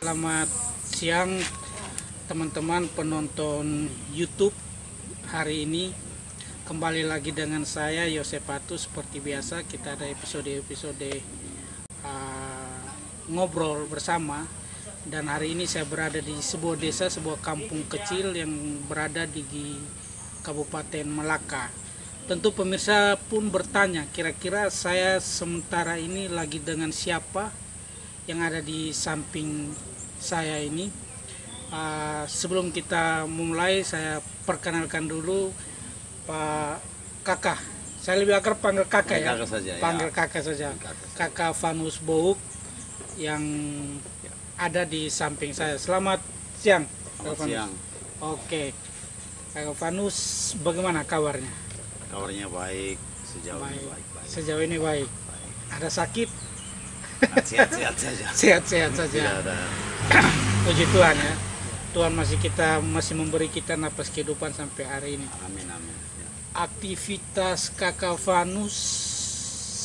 Selamat siang teman-teman penonton YouTube. Hari ini kembali lagi dengan saya Yosepatus. Seperti biasa kita ada episode ngobrol bersama. Dan hari ini saya berada di sebuah desa, sebuah kampung kecil yang berada di Kabupaten Malaka. Tentu pemirsa pun bertanya, kira-kira saya sementara ini lagi dengan siapa yang ada di samping saya ini. Sebelum kita mulai, saya perkenalkan dulu Pak Kakak. Saya lebih akrab panggil Kakak ya. Kakak saja, panggil ya. Kakak saja. Kakak Vanus Bouk yang ada di samping saya. Selamat siang. Selamat siang. Oke. Kakak Vanus, bagaimana kabarnya? Kabarnya baik, sejauh ini baik. Sejauh ini baik. Ada sakit? Sehat-sehat saja. Sehat-sehat saja. Tidak ada. Puji Tuhan ya. Tuhan masih memberi kita napas kehidupan sampai hari ini. Amin, amin. Ya. Aktivitas Kakak Vanus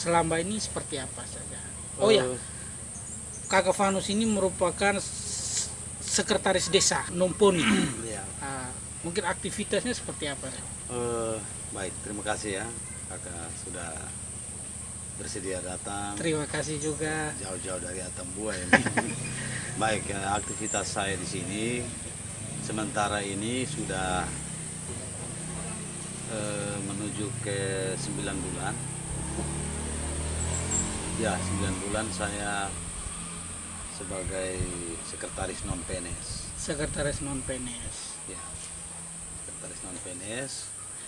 selama ini seperti apa saja? Oh ya, Kakak Vanus ini merupakan sekretaris desa Numponi. Ya. Mungkin aktivitasnya seperti apa? Baik, terima kasih ya Kakak sudah bersedia datang. Terima kasih juga. Jauh-jauh dari Atambua ini. Baik, aktivitas saya di sini sementara ini sudah menuju ke 9 bulan. Ya, 9 bulan saya sebagai sekretaris non-PNS. Sekretaris non-PNS. Ya, sekretaris non-PNS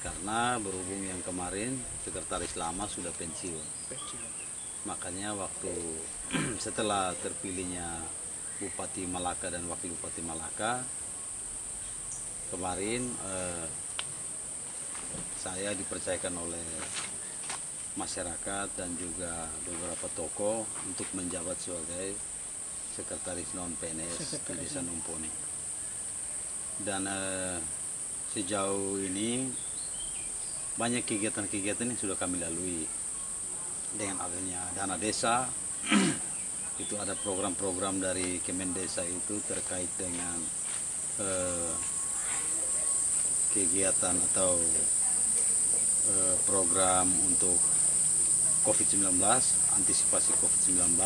karena berhubung yang kemarin sekretaris lama sudah pensiun. Makanya waktu setelah terpilihnya Bupati Malaka dan Wakil Bupati Malaka kemarin, saya dipercayakan oleh masyarakat dan juga beberapa tokoh untuk menjabat sebagai sekretaris non-PNS di Desa Numponi. Dan sejauh ini banyak kegiatan-kegiatan yang sudah kami lalui. Dengan adanya dana desa, itu ada program-program dari Kemendesa itu terkait dengan kegiatan atau program untuk COVID-19, antisipasi COVID-19.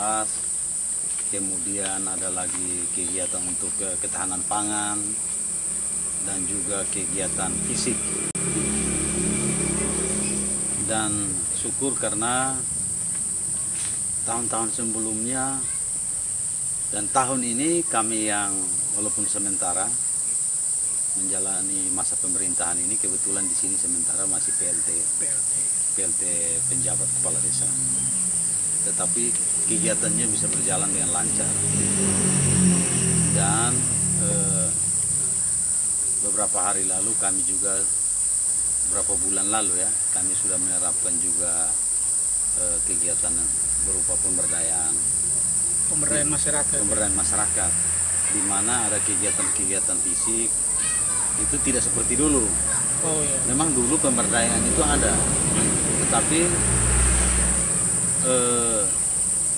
Kemudian ada lagi kegiatan untuk ketahanan pangan dan juga kegiatan fisik. Dan syukur karena tahun-tahun sebelumnya dan tahun ini kami yang walaupun sementara menjalani masa pemerintahan ini, kebetulan di sini sementara masih PLT penjabat kepala desa. Tetapi kegiatannya bisa berjalan dengan lancar. Dan beberapa hari lalu kami juga, beberapa bulan lalu ya, kami sudah menerapkan juga kegiatan berupa pemberdayaan masyarakat, di mana ada kegiatan-kegiatan fisik itu tidak seperti dulu. Oh iya. Memang dulu pemberdayaan itu ada, tetapi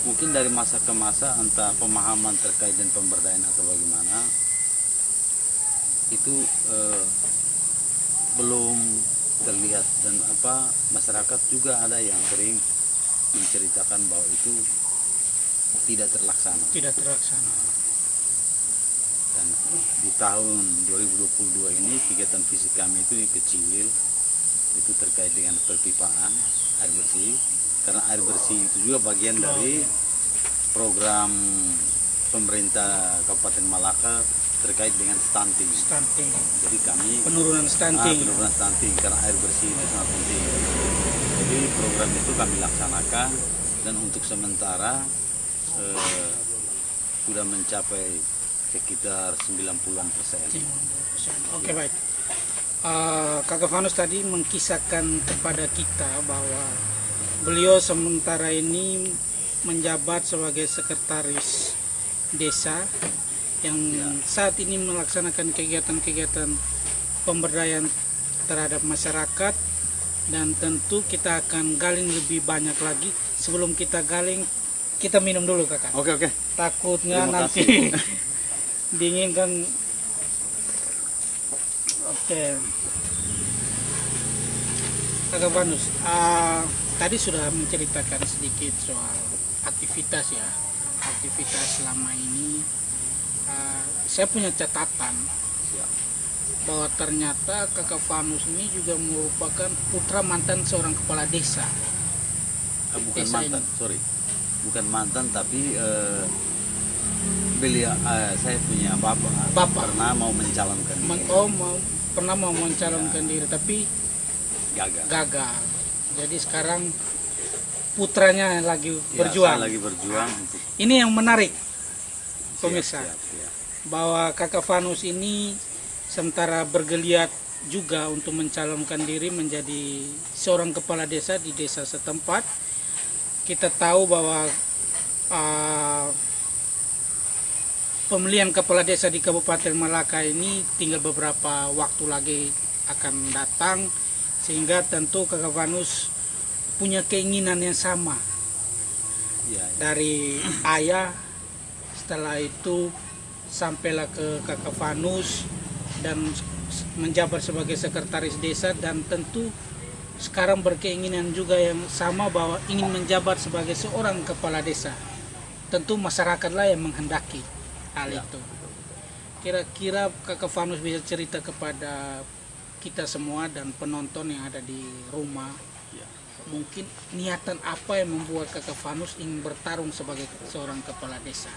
mungkin dari masa ke masa entah pemahaman terkait dengan pemberdayaan atau bagaimana itu belum terlihat, dan masyarakat juga ada yang sering menceritakan bahwa itu tidak terlaksana. Dan di tahun 2022 ini kegiatan fisik kami itu kecil, itu terkait dengan perpipaan air bersih, karena air bersih itu juga bagian dari program pemerintah Kabupaten Malaka terkait dengan stunting. Jadi kami penurunan stunting karena air bersih itu sangat penting. Jadi program itu kami laksanakan, dan untuk sementara sudah mencapai sekitar 90%. Oke, baik. Kakak Vanus tadi mengkisahkan kepada kita bahwa beliau sementara ini menjabat sebagai sekretaris desa yang saat ini melaksanakan kegiatan-kegiatan pemberdayaan terhadap masyarakat, dan tentu kita akan galing lebih banyak lagi. Sebelum kita galing, kita minum dulu kakak. Oke. Takutnya Terima nanti diinginkan. Oke, Kakak Vanus, tadi sudah menceritakan sedikit soal aktivitas ya, aktivitas selama ini. Saya punya catatan bahwa ternyata Kakak Vanus ini juga merupakan putra mantan seorang kepala desa. Bukan Desa mantan, ini. sorry, bukan mantan, tapi beliau, saya punya bapak pernah mau mencalonkan diri. Pernah mau mencalonkan diri tapi gagal. Jadi sekarang putranya lagi berjuang. Saya lagi berjuang untuk Ini yang menarik, siap, pemirsa, siap. bahwa Kakak Vanus ini sementara bergeliat juga untuk mencalonkan diri menjadi seorang kepala desa di desa setempat. Kita tahu bahwa pemilihan kepala desa di Kabupaten Malaka ini tinggal beberapa waktu lagi akan datang, sehingga tentu Kakak Vanus punya keinginan yang sama dari ayah. Setelah itu sampailah ke Kakak Vanus dan menjabat sebagai sekretaris desa, dan tentu sekarang berkeinginan juga yang sama bahwa ingin menjabat sebagai seorang kepala desa. Tentu masyarakatlah yang menghendaki hal itu. Kira-kira Kakak Vanus bisa cerita kepada kita semua dan penonton yang ada di rumah, mungkin niatan apa yang membuat Kakak Vanus ingin bertarung sebagai seorang kepala desa?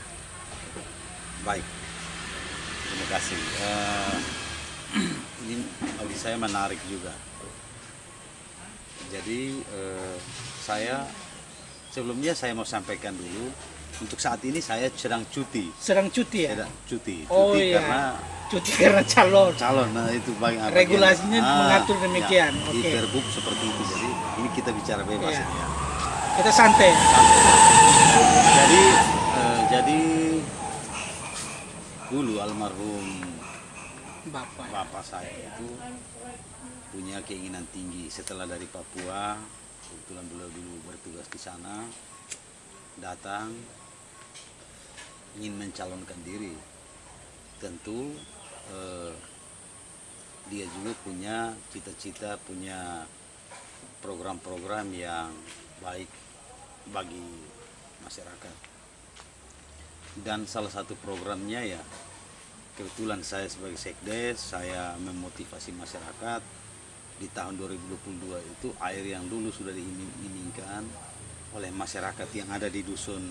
Baik, terima kasih. Ini bagi saya menarik juga. Jadi sebelumnya saya mau sampaikan dulu, untuk saat ini saya sedang cuti. Sedang cuti ya? Sedang cuti. Oh iya. Cuti karena calon. Nah itu Regulasinya mengatur demikian. Di Oke. Perbup seperti itu. Jadi ini kita bicara bebas Iya. ya. Kita santai. Jadi dulu almarhum bapak saya itu punya keinginan tinggi setelah dari Papua. Kebetulan beliau dulu bertugas di sana, datang ingin mencalonkan diri. Tentu dia juga punya cita-cita, punya program-program yang baik bagi masyarakat. Dan salah satu programnya ya, kebetulan saya sebagai sekdes, saya memotivasi masyarakat di tahun 2022 itu air yang dulu sudah diinginkan oleh masyarakat yang ada di dusun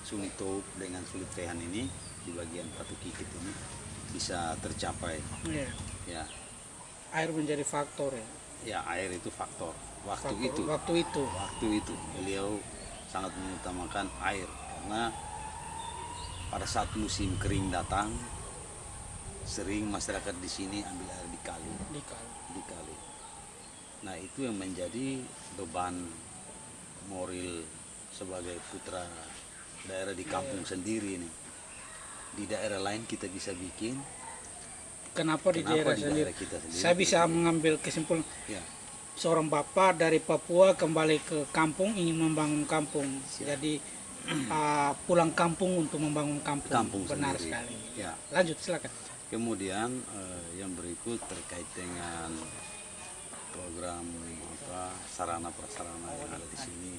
Sulitop dengan Sulit Tehan ini, di bagian Batu Kikit ini bisa tercapai. Iya. Ya, Air menjadi faktor ya. ya air itu faktor. Waktu itu beliau sangat mengutamakan air, karena pada saat musim kering datang sering masyarakat di sini ambil air di kali. Nah itu yang menjadi beban moral sebagai putra daerah di kampung sendiri ini. Di daerah lain kita bisa bikin. Kenapa di daerah sendiri? Kita sendiri? Saya bisa mengambil kesimpulan. Ya. Seorang bapak dari Papua kembali ke kampung, ingin membangun kampung. Jadi pulang kampung untuk membangun kampung. Benar sendiri. sekali. Ya. Lanjut, silakan. Kemudian yang berikut terkait dengan program sarana prasarana yang ada di sini,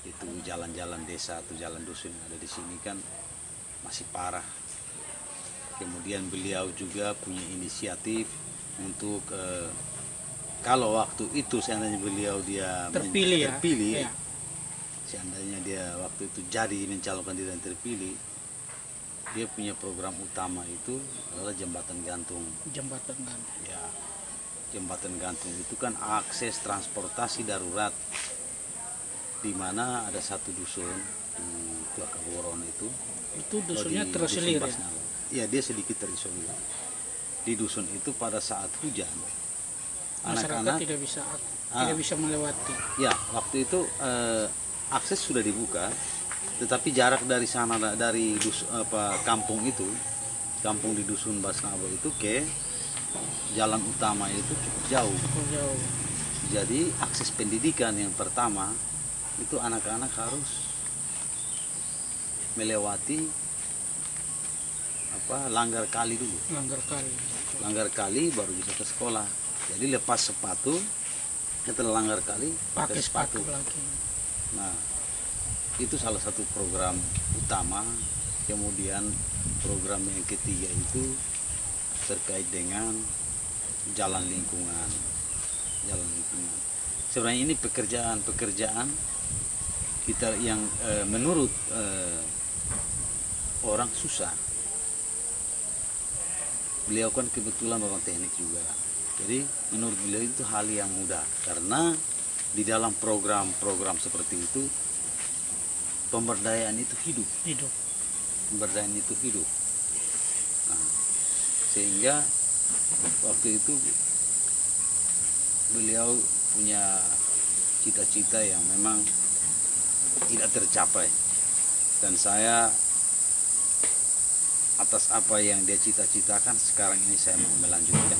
itu jalan-jalan desa atau jalan dusun yang ada di sini kan masih parah. Kemudian beliau juga punya inisiatif untuk kalau waktu itu seandainya beliau terpilih, ya. Seandainya dia waktu itu jadi mencalonkan diri dan terpilih, dia punya program utama itu adalah jembatan gantung. Jembatan gantung. Ya, jembatan gantung itu kan akses transportasi darurat, di mana ada satu dusun di Tuaka Boron itu. Itu dusunnya terisolir ya? Ya, dia sedikit terisolir. Di dusun itu pada saat hujan, masyarakat tidak bisa melewati. Ya, waktu itu akses sudah dibuka, tetapi jarak dari sana dari kampung di dusun Basnabo itu ke jalan utama itu cukup jauh. Jadi akses pendidikan yang pertama itu anak-anak harus melewati langgar kali dulu. Langgar kali baru bisa ke sekolah. Jadi lepas sepatu, kita langgar kali pakai sepatu lagi. Nah, itu salah satu program utama. Kemudian program yang ketiga itu terkait dengan jalan lingkungan. Sebenarnya ini pekerjaan kita yang menurut orang susah. Beliau kan kebetulan orang teknik juga. Jadi menurut beliau itu hal yang mudah, karena di dalam program-program seperti itu pemberdayaan itu hidup. Pemberdayaan itu hidup. Nah, sehingga waktu itu beliau punya cita-cita yang memang tidak tercapai, dan saya atas apa yang dia cita-citakan sekarang ini saya mau melanjutkan.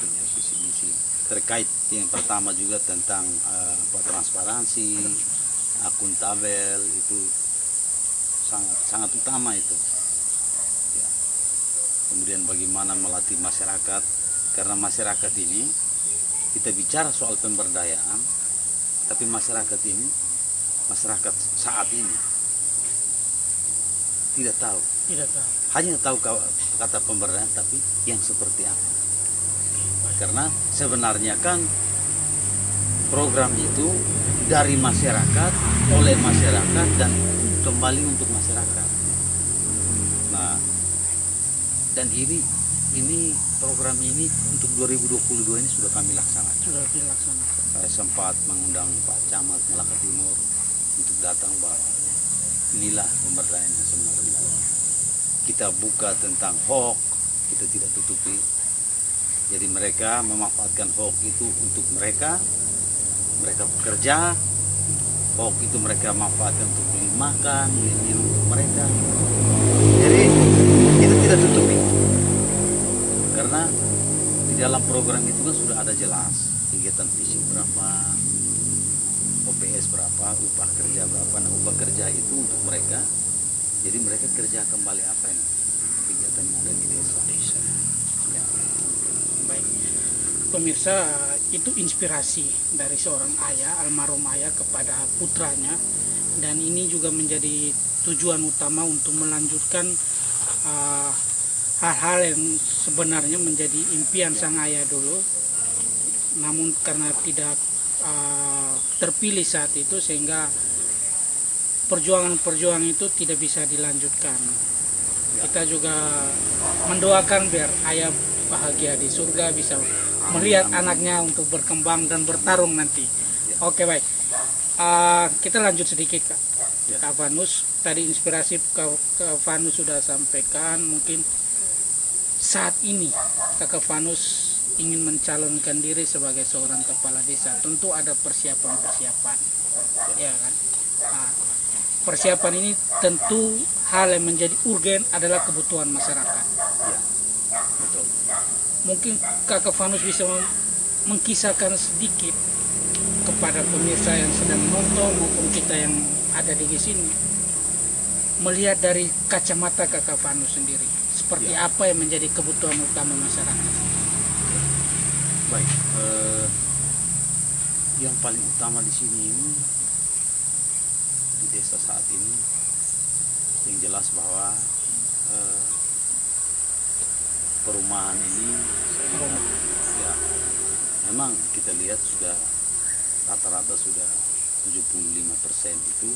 Punya visi misi terkait yang pertama juga tentang transparansi, akuntabel, itu sangat utama itu. Ya. Kemudian bagaimana melatih masyarakat, karena masyarakat ini kita bicara soal pemberdayaan, tapi masyarakat saat ini tidak tahu. Hanya tahu kata pemberdayaan, tapi yang seperti apa. Karena sebenarnya kan program itu dari masyarakat, oleh masyarakat, dan kembali untuk masyarakat. Nah, dan ini program ini untuk 2022 ini sudah kami laksanakan. Saya sempat mengundang Pak Camat Melaka Timur untuk datang, bahwa inilah pemberdayaan yang sebenarnya. Kita buka tentang hoax, kita tidak tutupi. Jadi mereka memanfaatkan hoax itu untuk mereka bekerja. Hoax itu mereka manfaatkan untuk beli makan, beli minum untuk mereka. Jadi itu tidak tutupi, karena di dalam program itu kan sudah ada jelas kegiatan fisik berapa, OPS berapa, upah kerja berapa. Nah, upah kerja itu untuk mereka, jadi mereka kerja kembali apa yang kegiatan yang ada di desa. Ya. Baik, pemirsa, itu inspirasi dari seorang ayah, almarhum ayah, kepada putranya, dan ini juga menjadi tujuan utama untuk melanjutkan hal-hal yang sebenarnya menjadi impian sang ayah dulu, namun karena tidak terpilih saat itu, sehingga perjuangan itu tidak bisa dilanjutkan. Kita juga mendoakan biar ayah bahagia di surga, bisa melihat anaknya untuk berkembang dan bertarung nanti. Oke, baik. Kita lanjut sedikit, Kak Vanus. Tadi inspirasi Kak Vanus sudah sampaikan. Mungkin saat ini Kak Vanus ingin mencalonkan diri sebagai seorang kepala desa, tentu ada persiapan, ya kan? Nah, persiapan ini tentu hal yang menjadi urgen adalah kebutuhan masyarakat. Ya, betul. Mungkin Kakak Vanus bisa mengkisahkan sedikit kepada pemirsa yang sedang menonton maupun kita yang ada di sini, melihat dari kacamata Kakak Vanus sendiri, seperti apa yang menjadi kebutuhan utama masyarakat. Baik, yang paling utama di sini di desa saat ini, yang jelas bahwa perumahan ini ya memang kita lihat sudah rata-rata sudah 75% itu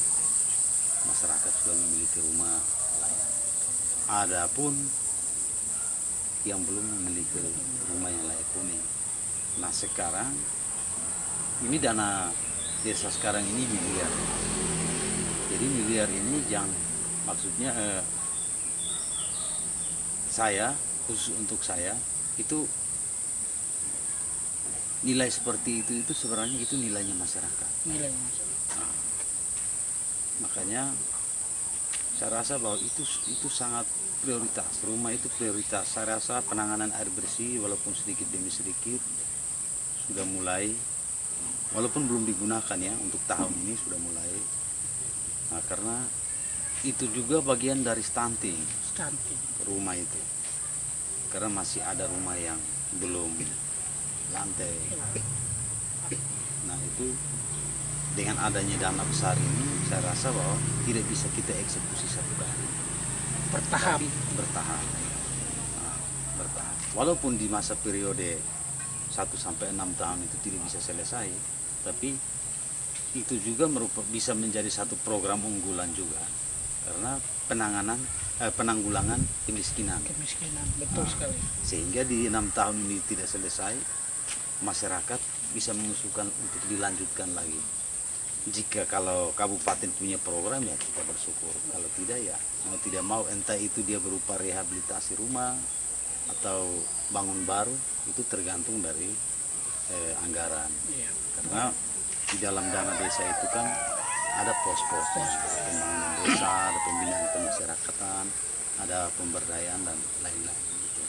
masyarakat sudah memiliki rumah layak. Adapun yang belum memiliki rumah yang layak huni. Nah, sekarang ini dana desa sekarang ini miliar. Jadi miliar ini maksudnya saya, khusus untuk saya, itu nilai seperti itu sebenarnya itu nilainya masyarakat. Nah, makanya saya rasa bahwa itu sangat prioritas. Rumah itu prioritas. Saya rasa penanganan air bersih walaupun sedikit demi sedikit sudah mulai, walaupun belum digunakan ya, untuk tahun ini sudah mulai. Nah, karena itu juga bagian dari stunting. stunting. rumah itu, karena masih ada rumah yang belum lantai. Nah itu dengan adanya dana besar ini, saya rasa bahwa tidak bisa kita eksekusi satu kali, Bertahap. tapi bertahap. Nah, bertahap. Walaupun di masa periode 1 sampai 6 tahun itu tidak bisa selesai, tapi itu juga bisa menjadi satu program unggulan juga, karena penanggulangan kemiskinan. Betul sekali. Sehingga di 6 tahun ini tidak selesai, masyarakat bisa mengusulkan untuk dilanjutkan lagi. Jika kalau kabupaten punya program ya kita bersyukur, kalau tidak ya mau tidak mau, entah itu dia berupa rehabilitasi rumah atau bangun baru, itu tergantung dari anggaran. Iya. Karena di dalam dana desa itu kan ada pos-pos, pembangunan desa, ada pembinaan kemasyarakatan, ada pemberdayaan dan lain-lain. Gitu.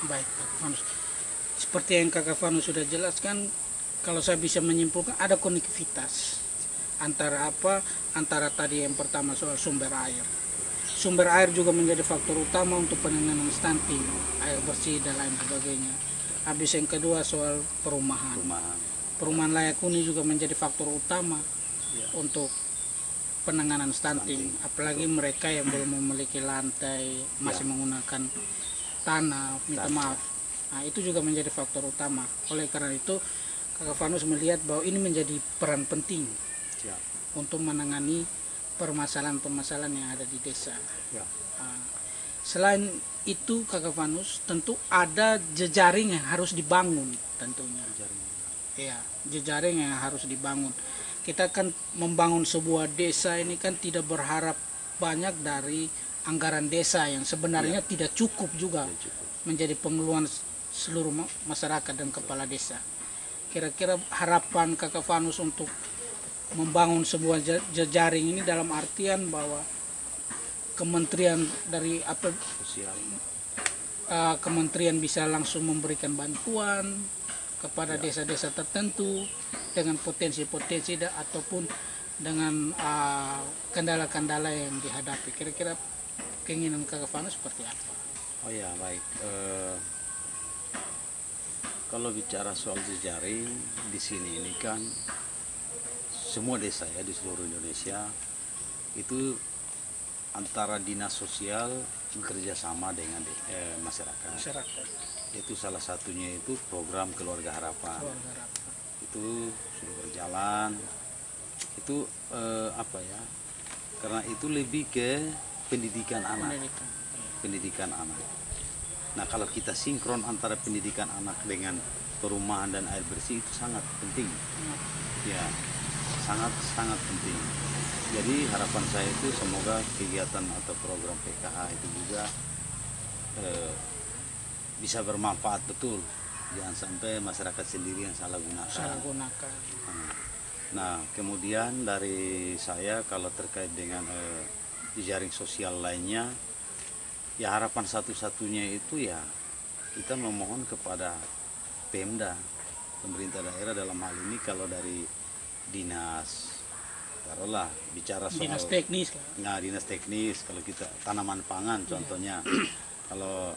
Baik, Pak Fanus. Seperti yang Kakak Fanus sudah jelaskan, kalau saya bisa menyimpulkan ada konektivitas antara tadi yang pertama soal sumber air. Sumber air juga menjadi faktor utama untuk penanganan stunting, air bersih dan lain sebagainya. Habis yang kedua soal perumahan. Perumahan layak huni juga menjadi faktor utama untuk penanganan stunting. Apalagi mereka yang belum memiliki lantai, masih menggunakan tanah, minta maaf. Nah, itu juga menjadi faktor utama. Oleh karena itu, Kakak Fanus melihat bahwa ini menjadi peran penting untuk menangani permasalahan-permasalahan yang ada di desa. Nah, selain itu, Kakak Fanus, tentu ada jejaring yang harus dibangun tentunya. Ya, jejaring yang harus dibangun. Kita kan membangun sebuah desa ini kan tidak berharap banyak dari anggaran desa yang sebenarnya tidak cukup juga menjadi pengeluaran seluruh masyarakat dan kepala desa. Kira-kira harapan Kakak Fanus untuk membangun sebuah jejaring ini dalam artian bahwa kementerian dari kementerian bisa langsung memberikan bantuan kepada desa-desa tertentu dengan potensi-potensi ataupun dengan kendala-kendala yang dihadapi. Kira-kira keinginan Kakak Fanus seperti apa? Oh ya, baik. Kalau bicara soal jejaring di sini ini kan semua desa ya di seluruh Indonesia itu antara dinas sosial bekerja sama dengan masyarakat. Itu salah satunya itu program Keluarga Harapan. Itu sudah berjalan. Itu karena itu lebih ke pendidikan anak. Pendidikan anak. Nah, kalau kita sinkron antara pendidikan anak dengan perumahan dan air bersih itu sangat penting. Ya, sangat penting. Jadi harapan saya itu semoga kegiatan atau program PKH itu juga bisa bermanfaat betul. Jangan sampai masyarakat sendiri yang salah gunakan. Nah, kemudian dari saya kalau terkait dengan jejaring sosial lainnya, ya harapan satu-satunya itu ya kita memohon kepada Pemda, pemerintah daerah dalam hal ini, kalau dari dinas, taruhlah bicara soal dinas teknis. Nah, dinas teknis, kalau kita tanaman pangan contohnya, kalau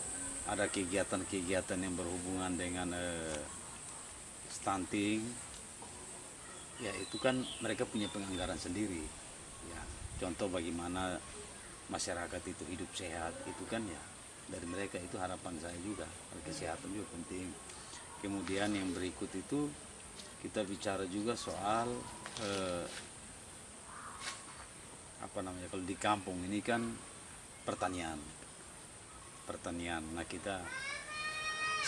ada kegiatan-kegiatan yang berhubungan dengan stunting, ya itu kan mereka punya penganggaran sendiri. Ya, contoh bagaimana masyarakat itu hidup sehat, itu kan ya dari mereka, itu harapan saya juga. Kesehatan juga penting. Kemudian yang berikut itu kita bicara juga soal kalau di kampung ini kan pertanian. Nah, kita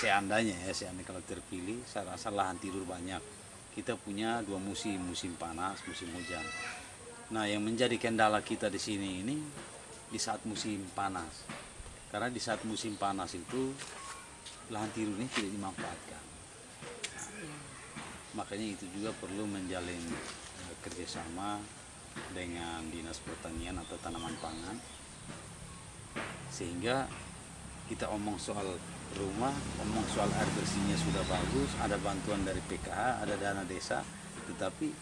seandainya kalau terpilih, saya rasa lahan tidur banyak. Kita punya 2 musim panas, musim hujan. Nah, yang menjadi kendala kita di sini ini di saat musim panas. Karena di saat musim panas itu lahan tidur ini tidak dimanfaatkan. Makanya itu juga perlu menjalin kerjasama dengan dinas pertanian atau tanaman pangan, sehingga kita omong soal rumah, omong soal air bersihnya sudah bagus, ada bantuan dari PKH, ada dana desa, tetapi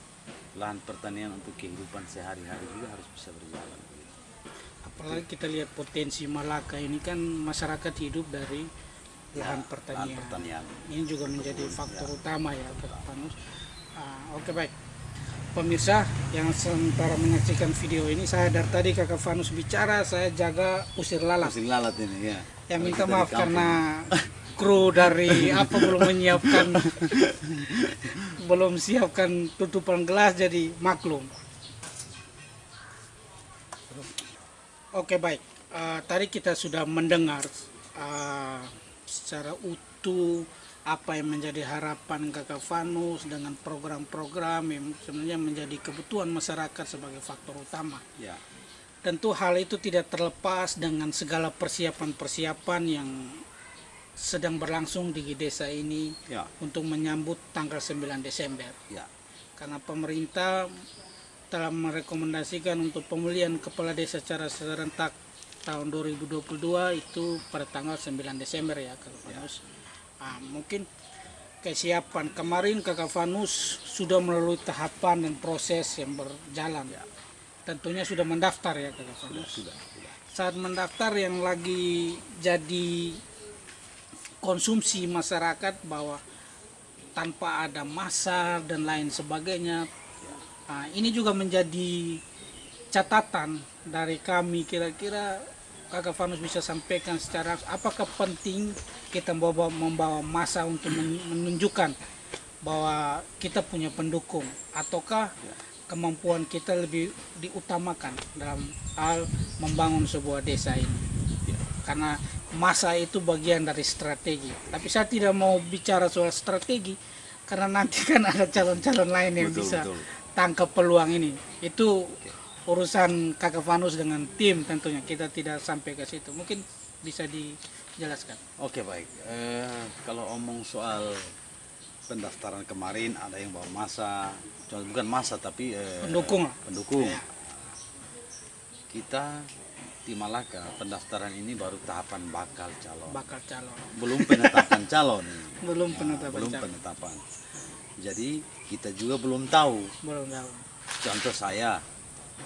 lahan pertanian untuk kehidupan sehari-hari juga harus bisa berjalan. Apalagi kita lihat potensi Malaka ini kan masyarakat hidup dari lahan pertanian. Ini juga menjadi faktor utama ya Kakak Fanus. Oke baik, pemirsa yang sementara menyaksikan video ini, saya dari tadi Kakak Fanus bicara, saya jaga usir lalat. Usir lalat ini ya. Yang minta maaf karena kru dari belum siapkan tutupan gelas, jadi maklum. Oke baik, tadi kita sudah mendengar secara utuh apa yang menjadi harapan Kakak Fanus dengan program-program yang sebenarnya menjadi kebutuhan masyarakat sebagai faktor utama. Ya. Tentu hal itu tidak terlepas dengan segala persiapan-persiapan yang sedang berlangsung di desa ini Ya. untuk menyambut tanggal 9 Desember. Ya. Karena pemerintah telah merekomendasikan untuk pemilihan kepala desa secara serentak tahun 2022 itu pada tanggal 9 Desember ya Kakak Fanus. Mungkin kesiapan kemarin Kakak Fanus sudah melalui tahapan dan proses yang berjalan. Tentunya sudah mendaftar ya Kakak Fanus. Sudah. Saat mendaftar yang lagi jadi konsumsi masyarakat bahwa tanpa ada masa dan lain sebagainya. Ini juga menjadi catatan dari kami, kira-kira Kakak Fanus bisa sampaikan secara apakah penting kita membawa massa untuk menunjukkan bahwa kita punya pendukung, ataukah kemampuan kita lebih diutamakan dalam hal membangun sebuah desa ini. Karena massa itu bagian dari strategi, tapi saya tidak mau bicara soal strategi karena nanti kan ada calon-calon lain yang bisa tangkap peluang ini. Itu urusan Kakak Fanus dengan tim, tentunya kita tidak sampai ke situ. Mungkin bisa dijelaskan. Oke baik. Kalau omong soal pendaftaran kemarin, ada yang bawa massa, bukan massa tapi pendukung. Ya. Kita di Malaka pendaftaran ini baru tahapan bakal calon. Belum penetapan calon. belum penetapan. Jadi kita juga belum tahu. Contoh saya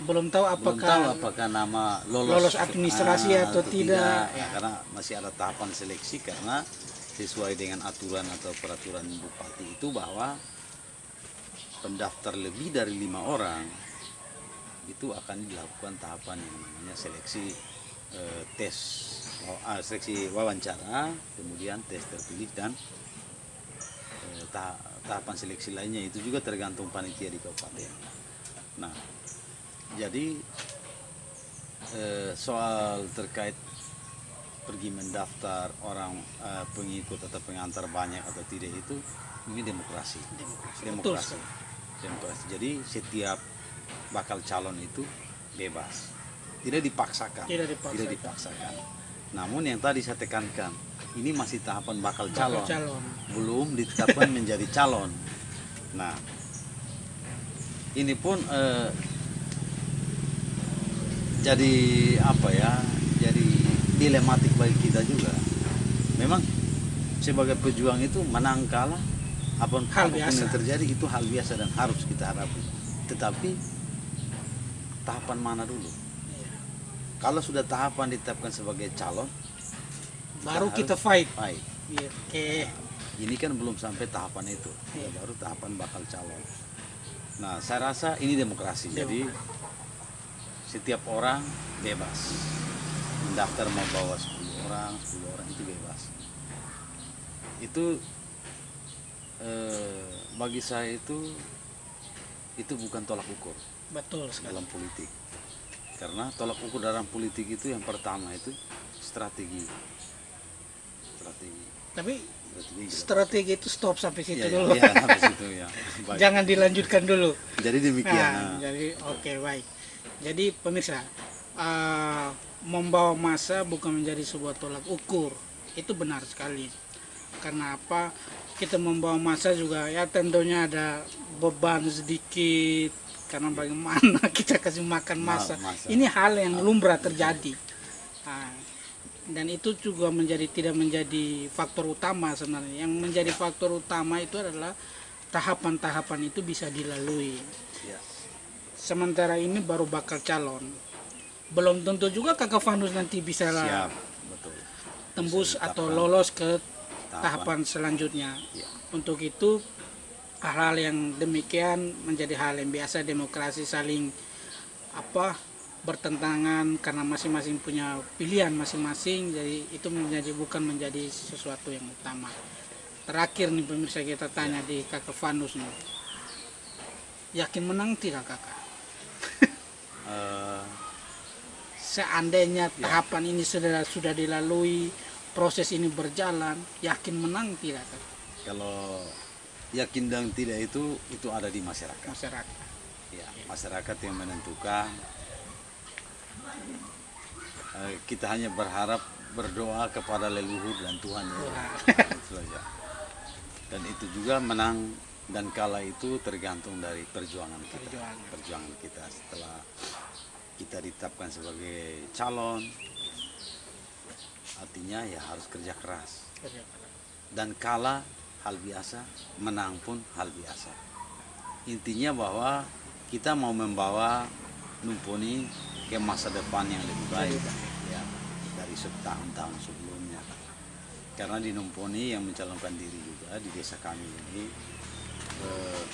belum tahu apakah nama lolos administrasi atau tidak. Ya. Karena masih ada tahapan seleksi, karena sesuai dengan aturan atau peraturan bupati itu bahwa pendaftar lebih dari 5 orang itu akan dilakukan tahapan yang namanya seleksi seleksi wawancara, kemudian tes terpilih dan tahapan seleksi lainnya, itu juga tergantung panitia di kabupaten. Nah, jadi soal terkait pergi mendaftar orang pengikut atau pengantar banyak atau tidak, itu ini demokrasi. Jadi setiap bakal calon itu bebas, tidak dipaksakan. Namun yang tadi saya tekankan, ini masih tahapan bakal calon. Belum ditetapkan menjadi calon. Nah, ini pun jadi jadi dilematik bagi kita juga. Memang sebagai pejuang itu menang kalah apapun yang terjadi itu hal biasa dan harus kita hadapi. Tetapi tahapan mana dulu? Kalau sudah tahapan ditetapkan sebagai calon, baru kita fight. Ini kan belum sampai tahapan itu, baru tahapan bakal calon. Nah, saya rasa ini demokrasi. Jadi setiap orang bebas mendaftar, mau bawa 10 orang itu bebas. Itu bagi saya itu bukan tolak ukur. Betul sekali. Dalam politik. Karena tolak ukur dalam politik itu yang pertama itu strategi. Tapi strategi itu stop sampai situ dulu. Sampai situ ya. Jangan dilanjutkan dulu. Jadi demikian. Jadi baik. Jadi pemirsa, membawa massa bukan menjadi sebuah tolak ukur. Itu benar sekali. Karena apa? Kita membawa massa juga ya tentunya ada beban sedikit, karena bagaimana kita kasih makan massa. Ini hal yang lumrah terjadi. Dan itu juga tidak menjadi faktor utama sebenarnya. Yang menjadi faktor utama itu adalah tahapan-tahapan itu bisa dilalui. Sementara ini baru bakal calon. belum tentu juga Kakak Vanus nanti bisa Siap, betul. tembus Bisa atau ditetapkan lolos ke tahapan. tahapan selanjutnya. Ya. Untuk itu hal-hal yang demikian menjadi hal yang biasa, demokrasi saling bertentangan karena masing-masing punya pilihan masing-masing, jadi itu bukan menjadi sesuatu yang utama. Terakhir nih pemirsa, kita tanya di Kakak Vanus nih, yakin menang tidak Kakak? Seandainya tahapan ini sudah dilalui, proses ini berjalan, yakin menang tidak Kakak? Kalau yakin dan tidak itu ada di masyarakat. Ya, masyarakat yang menentukan. Kita hanya berharap, berdoa kepada leluhur dan Tuhan ya. Itu saja. Dan itu juga menang dan kalah itu tergantung dari perjuangan kita setelah kita ditetapkan sebagai calon. Artinya ya harus kerja keras. Dan kalah hal biasa, menang pun hal biasa. Intinya bahwa kita mau membawa Numponi ke masa depan yang lebih baik ya, dari tahun-tahun sebelumnya. Karena di Numponi yang mencalonkan diri juga di desa kami ini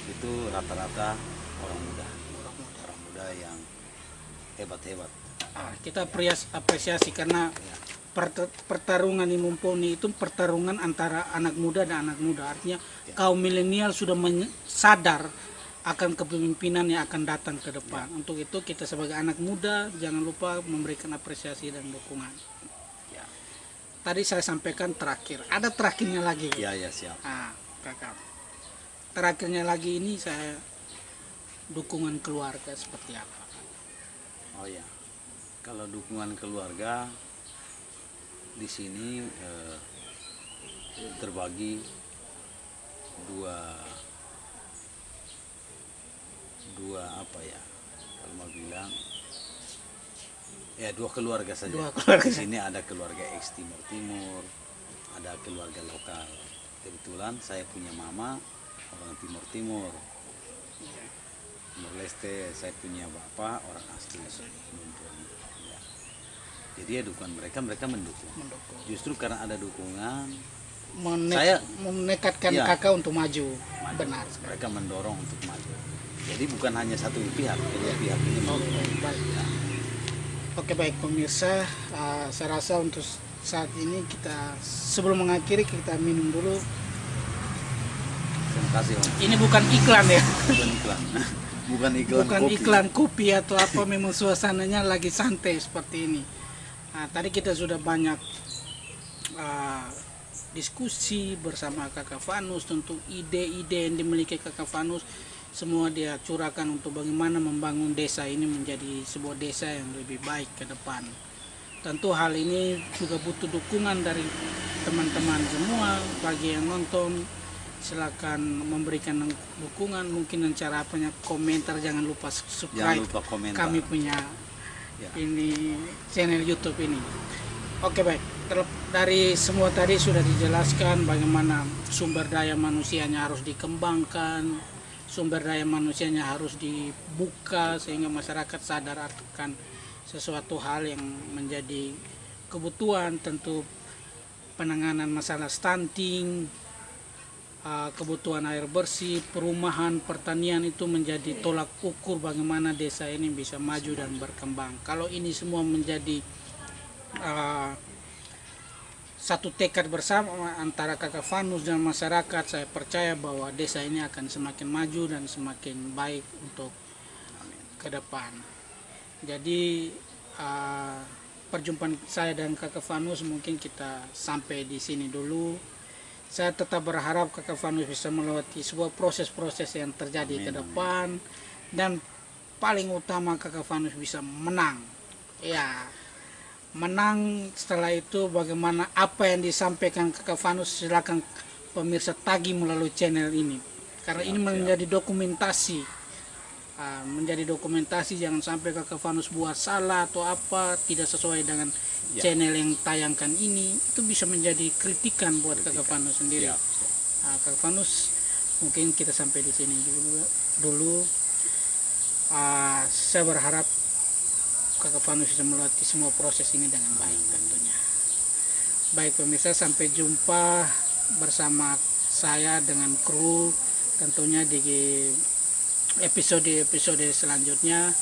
itu rata-rata orang muda yang hebat-hebat. Kita apresiasi karena pertarungan di Mumpuni itu pertarungan antara anak muda dan anak muda. Artinya kaum milenial sudah sadar akan kepemimpinan yang akan datang ke depan. Untuk itu kita sebagai anak muda jangan lupa memberikan apresiasi dan dukungan. Tadi saya sampaikan terakhir, ada terakhirnya lagi. Ya siap. Kakak. Terakhirnya lagi ini saya dukungan keluarga seperti apa? Oh ya, kalau dukungan keluarga di sini terbagi dua apa ya, kalau mau bilang ya dua keluarga saja. Di sini ada keluarga ex Timur, ada keluarga lokal. Kebetulan saya punya mama orang Timur Leste, saya punya bapak orang asli Mumpuni. Ya. Jadi ya dukungan mereka mendukung. Justru karena ada dukungan, saya menekatkan kakak untuk maju. Benar. Mereka mendorong untuk maju. Jadi bukan hanya satu pihak, kedua pihak ini. Oke, baik pemirsa, saya rasa untuk saat ini kita sebelum mengakhiri kita minum dulu. Terima kasih Om. Ini bukan iklan ya. Bukan iklan kopi atau apa, memang suasananya lagi santai seperti ini. Tadi kita sudah banyak diskusi bersama Kakak Vanus, tentu ide-ide yang dimiliki Kakak Vanus semua dia curahkan untuk bagaimana membangun desa ini menjadi sebuah desa yang lebih baik ke depan. Tentu hal ini juga butuh dukungan dari teman-teman semua. Bagi yang nonton silakan memberikan dukungan, mungkin dengan cara apanya, komentar, jangan lupa subscribe kami punya ini channel YouTube ini. Oke, baik, dari semua tadi sudah dijelaskan bagaimana sumber daya manusianya harus dikembangkan, sumber daya manusianya harus dibuka sehingga masyarakat sadar akan sesuatu hal yang menjadi kebutuhan, tentu penanganan masalah stunting, kebutuhan air bersih, perumahan, pertanian itu menjadi tolak ukur bagaimana desa ini bisa maju dan berkembang. Kalau ini semua menjadi satu tekad bersama antara Kakak Vanus dan masyarakat, saya percaya bahwa desa ini akan semakin maju dan semakin baik untuk ke depan. Jadi perjumpaan saya dan Kakak Vanus mungkin kita sampai di sini dulu. Saya tetap berharap Kakak Vanus bisa melewati sebuah proses-proses yang terjadi ke depan, dan paling utama Kakak Vanus bisa menang. Ya, menang. Setelah itu bagaimana apa yang disampaikan Kakak Vanus silakan pemirsa tagih melalui channel ini, karena ini menjadi dokumentasi. Jangan sampai Kakak Vanus buat salah atau apa tidak sesuai dengan channel yang tayangkan ini, itu bisa menjadi kritikan buat Kakak Vanus sendiri. Kakak Vanus, mungkin kita sampai di sini dulu. Saya berharap Kakak Panu sudah melewati semua proses ini dengan baik tentunya. Baik pemirsa, sampai jumpa bersama saya dengan kru tentunya di episode selanjutnya.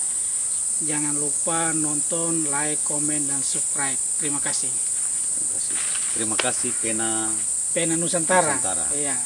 Jangan lupa nonton, like, komen, dan subscribe. Terima kasih. Terima kasih Pena Nusantara. Nusantara. Iya.